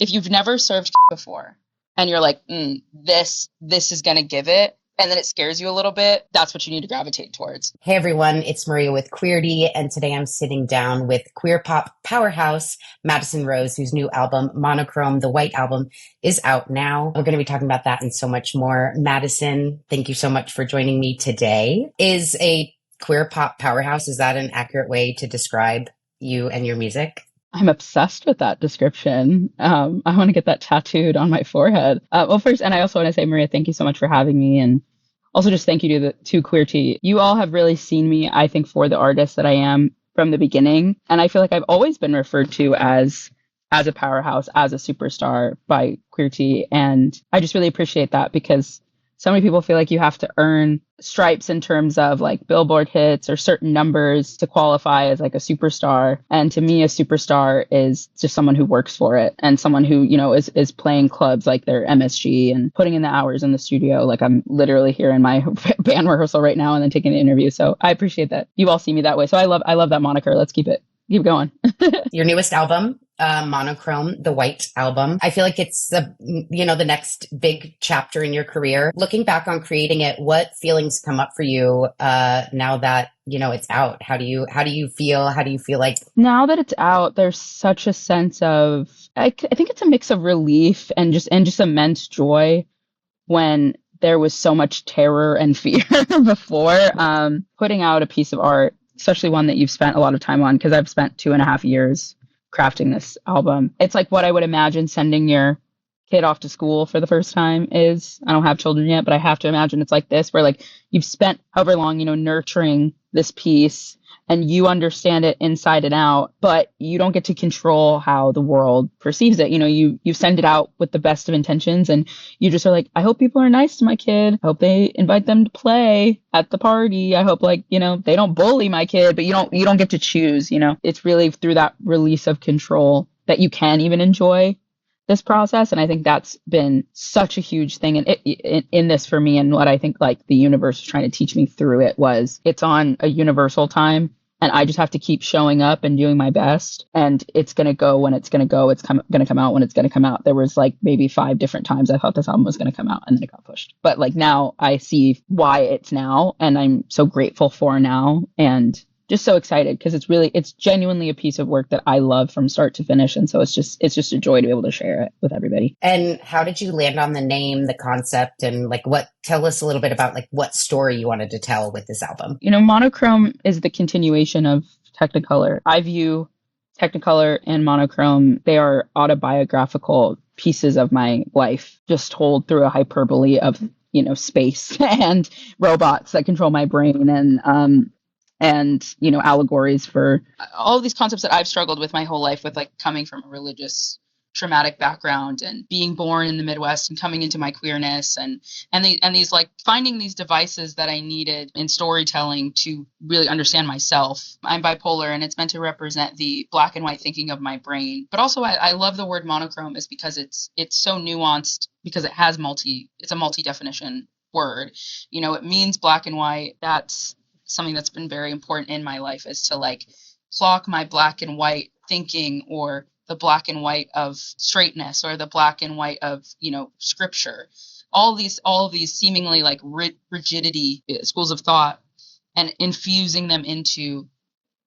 if you've never served before and you're like, this is going to give it, and then it scares you a little bit, that's what you need to gravitate towards. Hey everyone, it's Maria with Queerty, and today I'm sitting down with queer pop powerhouse Madison Rose, whose new album, Monochrome, the White Album, is out now. We're going to be talking about that and so much more. Madison, thank you so much for joining me today. Is a queer pop powerhouse, is that an accurate way to describe you and your music? I'm obsessed with that description. I want to get that tattooed on my forehead. Well, first, and I also want to say, Maria, thank you so much for having me. And also just thank you to Queerty. You all have really seen me, I think, for the artist that I am from the beginning. And I feel like I've always been referred to as a powerhouse, as a superstar by Queerty. And I just really appreciate that, because so many people feel like you have to earn stripes in terms of like Billboard hits or certain numbers to qualify as like a superstar. And to me, a superstar is just someone who works for it, and someone who, you know, is playing clubs like their MSG and putting in the hours in the studio. Like I'm literally here in my band rehearsal right now and then taking the interview. So I appreciate that you all see me that way. So I love that moniker. Let's keep going. Your newest album, Monochrome, the White Album. I feel like it's the next big chapter in your career. Looking back on creating it, what feelings come up for you now that it's out? How do you feel? How do you feel like now that it's out? There's such a sense of I think it's a mix of relief and just immense joy when there was so much terror and fear before. Putting out a piece of art, especially one that you've spent a lot of time on, because I've spent 2.5 years crafting this album. It's like what I would imagine sending your kid off to school for the first time is. I don't have children yet, but I have to imagine it's like this, where like you've spent however long, nurturing this piece and you understand it inside and out, but you don't get to control how the world perceives it. You send it out with the best of intentions, and you just are like, I hope people are nice to my kid. I hope they invite them to play at the party. I hope they don't bully my kid, but you don't get to choose. It's really through that release of control that you can even enjoy this process. And I think that's been such a huge thing in this for me. And what I think like the universe was trying to teach me through it was it's on a universal time. And I just have to keep showing up and doing my best. And it's going to go when it's going to go. It's going to come out when it's going to come out. There was like maybe 5 different times I thought this album was going to come out, and then it got pushed. But like now I see why it's now, and I'm so grateful for now, and just so excited, because it's genuinely a piece of work that I love from start to finish. And so it's just a joy to be able to share it with everybody. And how did you land on the name, the concept, and tell us a little bit about like what story you wanted to tell with this album? Monochrome is the continuation of Technicolor. I view Technicolor and Monochrome, they are autobiographical pieces of my life, just told through a hyperbole of, space and robots that control my brain, and allegories for all of these concepts that I've struggled with my whole life, with like coming from a religious traumatic background and being born in the Midwest and coming into my queerness and these like finding these devices that I needed in storytelling to really understand myself. I'm bipolar, and it's meant to represent the black and white thinking of my brain. But also I love the word monochrome is because it's so nuanced, because it's a multi-definition word. It means black and white. That's something that's been very important in my life, is to like clock my black and white thinking, or the black and white of straightness, or the black and white of, scripture, all of these seemingly like rigidity schools of thought, and infusing them into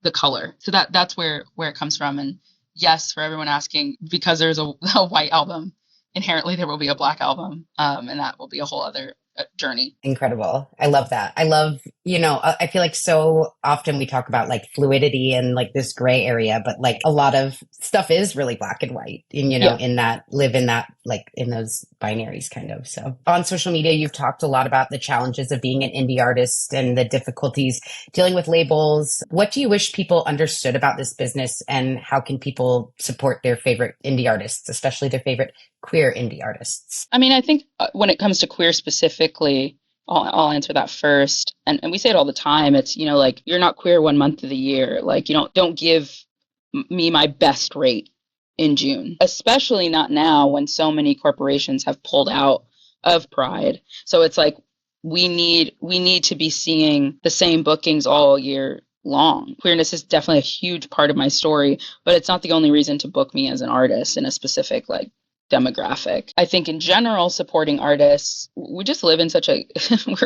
the color. So that's where it comes from. And yes, for everyone asking, because there's a white album, inherently there will be a black album, and that will be a whole other journey. Incredible. I love that. I love, I feel like so often we talk about like fluidity and like this gray area, but like a lot of stuff is really black and white, and, in that, live in that, like in those binaries kind of. So on social media, you've talked a lot about the challenges of being an indie artist and the difficulties dealing with labels. What do you wish people understood about this business, and how can people support their favorite indie artists, especially their favorite queer indie artists? I mean, I think when it comes to queer specifically, I'll answer that first. And we say it all the time. It's, like, you're not queer 1 month of the year. Like, don't give me my best rate in June, especially not now when so many corporations have pulled out of Pride. So it's like, we need to be seeing the same bookings all year long. Queerness is definitely a huge part of my story, but it's not the only reason to book me as an artist in a specific like demographic. I think in general, supporting artists, we just live in such a,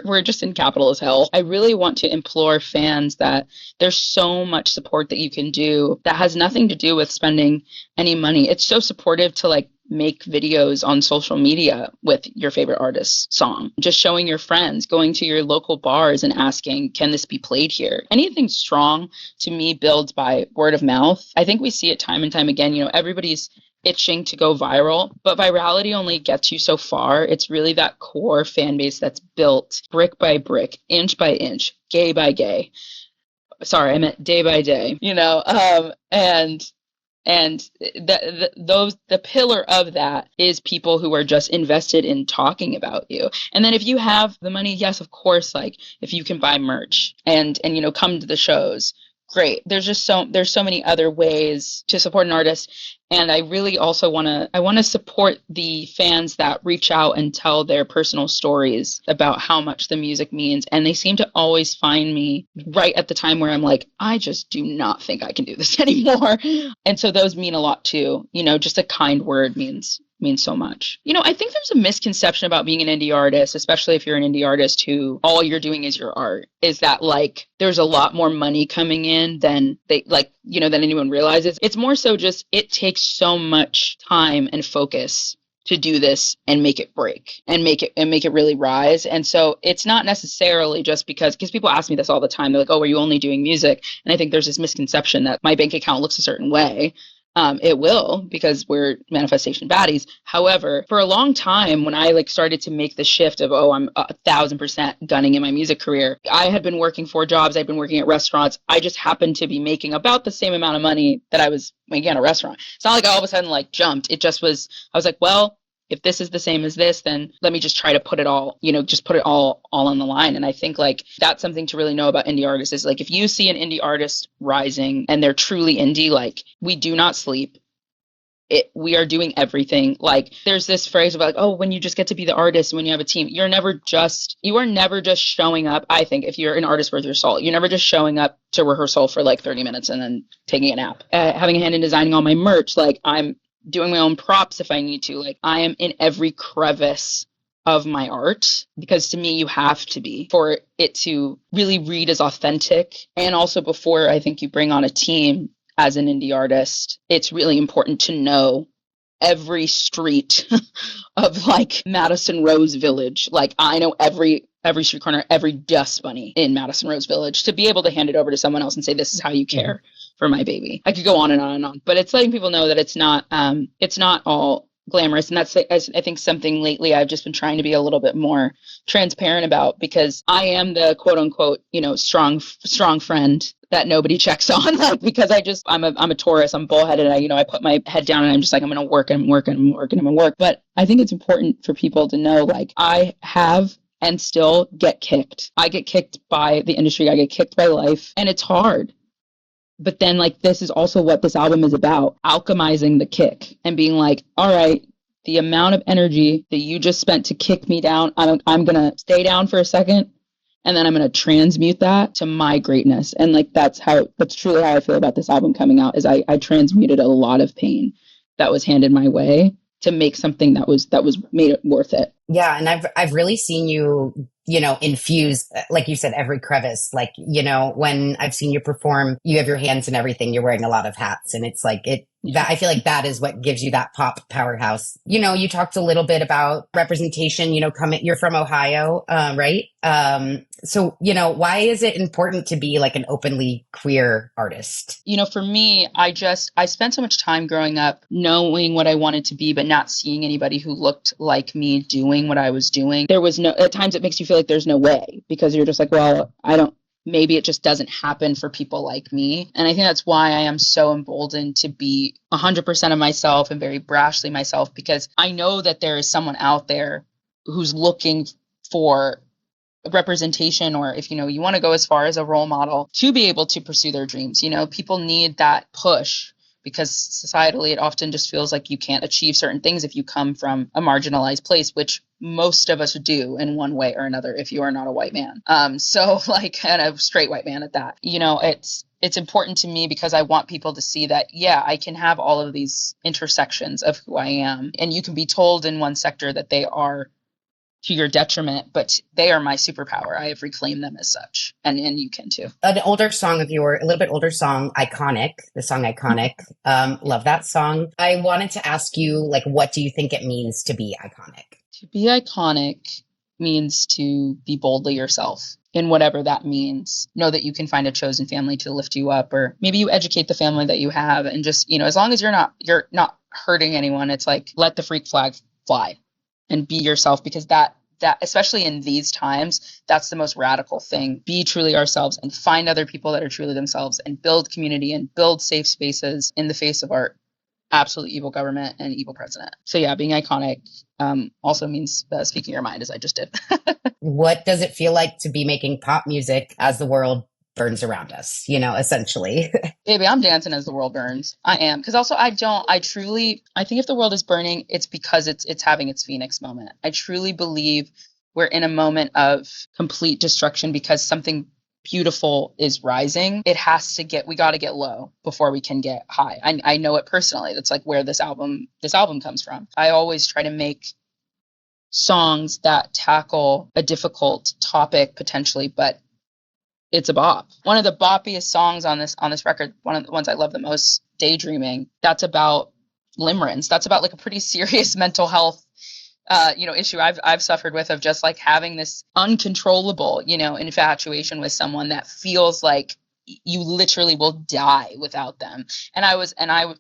we're just in capital as hell. I really want to implore fans that there's so much support that you can do that has nothing to do with spending any money. It's so supportive to like make videos on social media with your favorite artist's song, just showing your friends, going to your local bars and asking, can this be played here? Anything strong to me builds by word of mouth. I think we see it time and time again. You know, everybody's itching to go viral, but virality only gets you so far. It's really that core fan base that's built brick by brick, inch by inch, gay by gay. Sorry, I meant day by day, you know, and the pillar of that is people who are just invested in talking about you. And then if you have the money, yes, of course, like if you can buy merch and you know, come to the shows, great. There's so many other ways to support an artist. And I really also want to support the fans that reach out and tell their personal stories about how much the music means. And they seem to always find me right at the time where I'm like, I just do not think I can do this anymore. And so those mean a lot too. You know, just a kind word means so much. You know, I think there's a misconception about being an indie artist, especially if you're an indie artist who all you're doing is your art, is that like there's a lot more money coming in than they like, you know, than anyone realizes. It's more so just it takes so much time and focus to do this and make it break and make it really rise. And so it's not necessarily just because people ask me this all the time. They're like, oh, are you only doing music? And I think there's this misconception that my bank account looks a certain way. It will, because we're manifestation baddies. However, for a long time, when I like started to make the shift of, oh, I'm 1,000% gunning in my music career, I had been working 4 jobs. I'd been working at restaurants. I just happened to be making about the same amount of money that I was making at a restaurant. It's not like I all of a sudden like jumped. It just was, I was like, well, if this is the same as this, then let me just try to put it all, you know, just put it all on the line. And I think like that's something to really know about indie artists is like, if you see an indie artist rising and they're truly indie, like we do not sleep. We are doing everything. Like there's this phrase about like, oh, when you just get to be the artist, when you have a team, you are never just showing up. I think if you're an artist worth your salt, you're never just showing up to rehearsal for like 30 minutes and then taking a nap. Having a hand in designing all my merch, like I'm doing my own props if I need to. Like I am in every crevice of my art, because to me, you have to be for it to really read as authentic. And also before I think you bring on a team as an indie artist, it's really important to know every street of like Madison Rose Village. Like I know every street corner, every dust bunny in Madison Rose Village, to be able to hand it over to someone else and say, this is how you care for my baby. I could go on and on and on, but it's letting people know that it's not all glamorous. And that's, I think, something lately I've just been trying to be a little bit more transparent about, because I am the quote unquote, you know, strong friend that nobody checks on, like, because I'm a Taurus, I'm bullheaded. I put my head down and I'm just like, I'm going to work and work and work and I'm going to work. But I think it's important for people to know, like, I have and still get kicked. I get kicked by the industry. I get kicked by life, and it's hard. But then, like, this is also what this album is about, alchemizing the kick and being like, all right, the amount of energy that you just spent to kick me down, I'm going to stay down for a second, and then I'm going to transmute that to my greatness. And like, that's truly how I feel about this album coming out, is I transmuted a lot of pain that was handed my way to make something that was made it worth it. Yeah. And I've really seen you, you know, infuse, like you said, every crevice. Like, you know, when I've seen you perform, you have your hands in everything. You're wearing a lot of hats, and it's like that, I feel like that is what gives you that pop powerhouse. You know, you talked a little bit about representation, you know, you're from Ohio, right? So, you know, why is it important to be like an openly queer artist? You know, for me, I spent so much time growing up knowing what I wanted to be, but not seeing anybody who looked like me doing what I was doing. There was at times it makes you feel like there's no way, because you're just like, well, maybe it just doesn't happen for people like me. And I think that's why I am so emboldened to be 100% of myself and very brashly myself, because I know that there is someone out there who's looking for representation, or if, you know, you want to go as far as a role model to be able to pursue their dreams. You know, people need that push, because societally it often just feels like you can't achieve certain things if you come from a marginalized place, which most of us do in one way or another if you are not a white man. So like, and a straight white man at that, you know, it's important to me because I want people to see that, yeah, I can have all of these intersections of who I am. And you can be told in one sector that they are to your detriment, but they are my superpower. I have reclaimed them as such. And you can too. An older song of yours, a little bit older song, Iconic, the song Iconic. Love that song. I wanted to ask you, like, what do you think it means to be iconic? To be iconic means to be boldly yourself in whatever that means. Know that you can find a chosen family to lift you up, or maybe you educate the family that you have, and just, you know, as long as you're not hurting anyone, it's like, let the freak flag fly and be yourself, because that especially in these times, that's the most radical thing. Be truly ourselves and find other people that are truly themselves and build community and build safe spaces in the face of our absolute evil government and evil president. So yeah, being iconic also means speaking your mind, as I just did. What does it feel like to be making pop music as the world burns around us, you know, essentially? Baby, I'm dancing as the world burns. I am. Because also I think if the world is burning, it's because it's having its Phoenix moment. I truly believe we're in a moment of complete destruction because something beautiful is rising. We got to get low before we can get high. I know it personally. That's like where this album comes from. I always try to make songs that tackle a difficult topic potentially, but it's a bop. One of the boppiest songs on this record, one of the ones I love the most, Daydreaming, that's about limerence. That's about like a pretty serious mental health issue I've suffered with, of just like having this uncontrollable, you know, infatuation with someone that feels like you literally will die without them. And I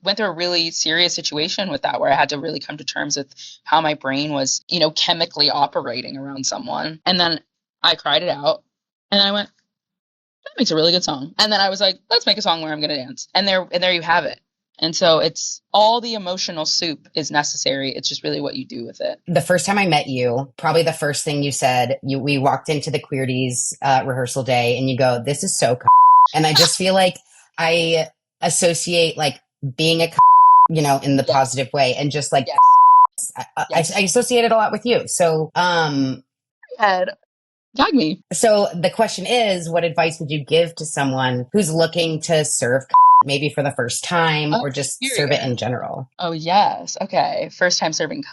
went through a really serious situation with that, where I had to really come to terms with how my brain was, you know, chemically operating around someone. And then I cried it out, and I went, that makes a really good song. And then I was like, let's make a song where I'm going to dance. And there you have it. And so it's all the emotional soup is necessary. It's just really what you do with it. The first time I met you, probably the first thing you said, we walked into the Queerty's rehearsal day, and you go, this is so and I just feel like I associate like being a you know, in the positive way, and just like, I associate it a lot with you. So, Gag me. So the question is, what advice would you give to someone who's looking to serve maybe for the first time, or just serve it in general? Oh, yes. Okay. First time serving.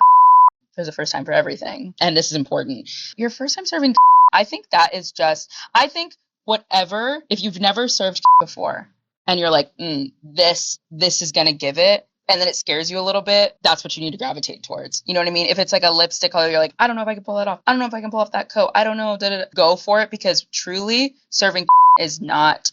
There's a first time for everything. And this is important. Your first time serving. I think whatever, if you've never served before and you're like, this is going to give it, and then it scares you a little bit, that's what you need to gravitate towards. You know what I mean? If it's like a lipstick color, you're like, I don't know if I can pull that off. I don't know if I can pull off that coat. I don't know. Go for it, because truly serving it's not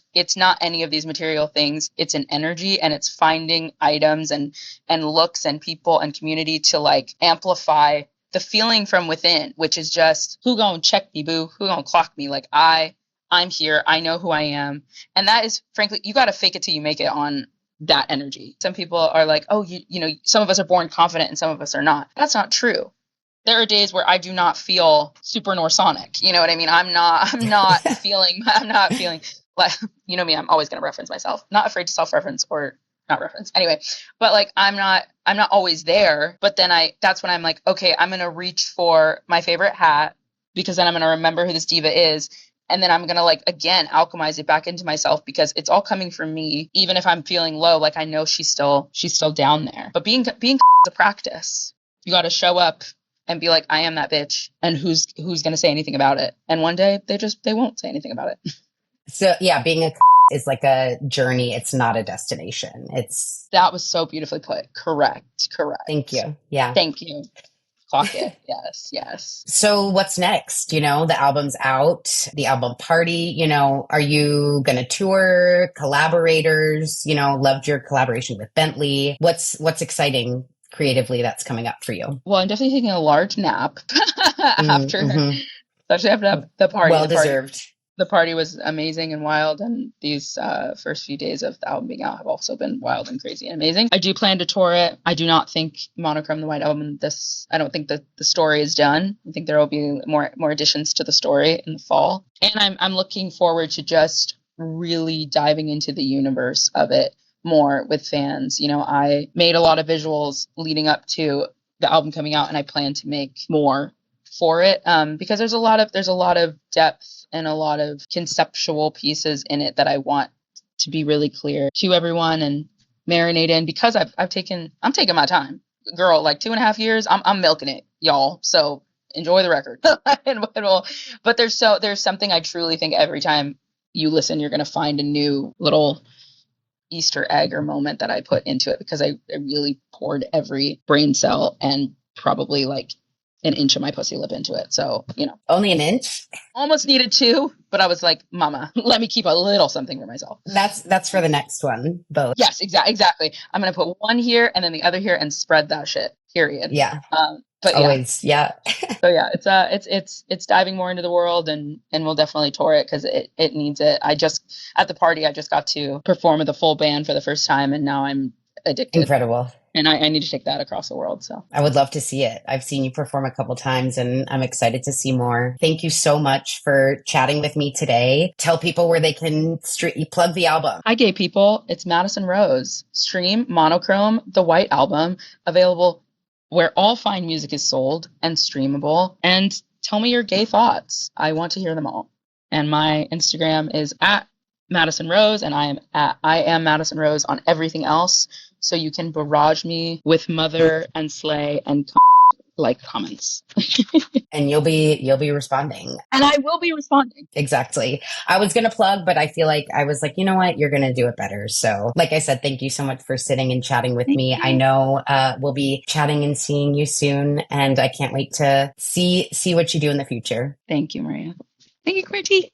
any of these material things. It's an energy, and it's finding items and looks and people and community to like amplify the feeling from within, which is just, who gonna check me, boo? Who gonna clock me? Like I'm here. I know who I am. And that is, frankly, you got to fake it till you make it on that energy. Some people are like, oh, you know, some of us are born confident and some of us are not. That's not true. There are days where I do not feel super Norsonic. You know what I mean? I'm not feeling like, you know me, I'm always going to reference myself. Not afraid to self-reference or not reference. Anyway, but like, I'm not always there. But then that's when I'm like, okay, I'm going to reach for my favorite hat, because then I'm going to remember who this diva is. And then I'm going to like, again, alchemize it back into myself, because it's all coming from me. Even if I'm feeling low, like I know she's still down there. But being a practice. You got to show up and be like, I am that bitch. And who's going to say anything about it? And one day they won't say anything about it. So yeah, being a is like a journey. It's not a destination. That was so beautifully put. Correct. Thank you. Yeah. Thank you. Clock it. Yes. So what's next? You know, the album's out, the album party, you know, are you going to tour, collaborators? You know, loved your collaboration with Bentley. What's exciting creatively that's coming up for you? Well, I'm definitely taking a large nap after, especially after the party. Well deserved. The party was amazing and wild, and these first few days of the album being out have also been wild and crazy and amazing. I do plan to tour it. I do not think Monochrome, the White Album, I don't think that the story is done. I think there will be more additions to the story in the fall. And I'm looking forward to just really diving into the universe of it, more with fans. I made a lot of visuals leading up to the album coming out, and I plan to make more for it, because there's a lot of depth and a lot of conceptual pieces in it that I want to be really clear to everyone and marinate in, because I'm taking my time, girl. Like 2.5 years, I'm milking it, y'all. So enjoy the record. But there's something I truly think every time you listen, you're going to find a new little Easter egg or moment that I put into it, because I really poured every brain cell and probably like an inch of my pussy lip into it. So, Only an inch? almost needed two, but I was like, mama, let me keep a little something for myself. That's for the next one, both. Yes, exactly. I'm going to put one here and then the other here and spread that shit, period. Yeah. But always, yeah. So yeah, it's diving more into the world, and we'll definitely tour it because it needs it. At the party, I just got to perform with a full band for the first time, and now I'm addicted. Incredible. And I need to take that across the world. So I would love to see it. I've seen you perform a couple times and I'm excited to see more. Thank you so much for chatting with me today. Tell people where they can plug the album. Hi, gay people. It's Madison Rose. Stream Monochrome, the White Album, available where all fine music is sold and streamable. And tell me your gay thoughts. I want to hear them all. And my Instagram is at Madison Rose, and I am Madison Rose on everything else. So you can barrage me with mother and slay and comments. And you'll be responding. And I will be responding. Exactly. I was going to plug, but I feel like I was like, you know what? You're going to do it better. So like I said, thank you so much for sitting and chatting with me. I know we'll be chatting and seeing you soon. And I can't wait to see what you do in the future. Thank you, Maria. Thank you, Queerty.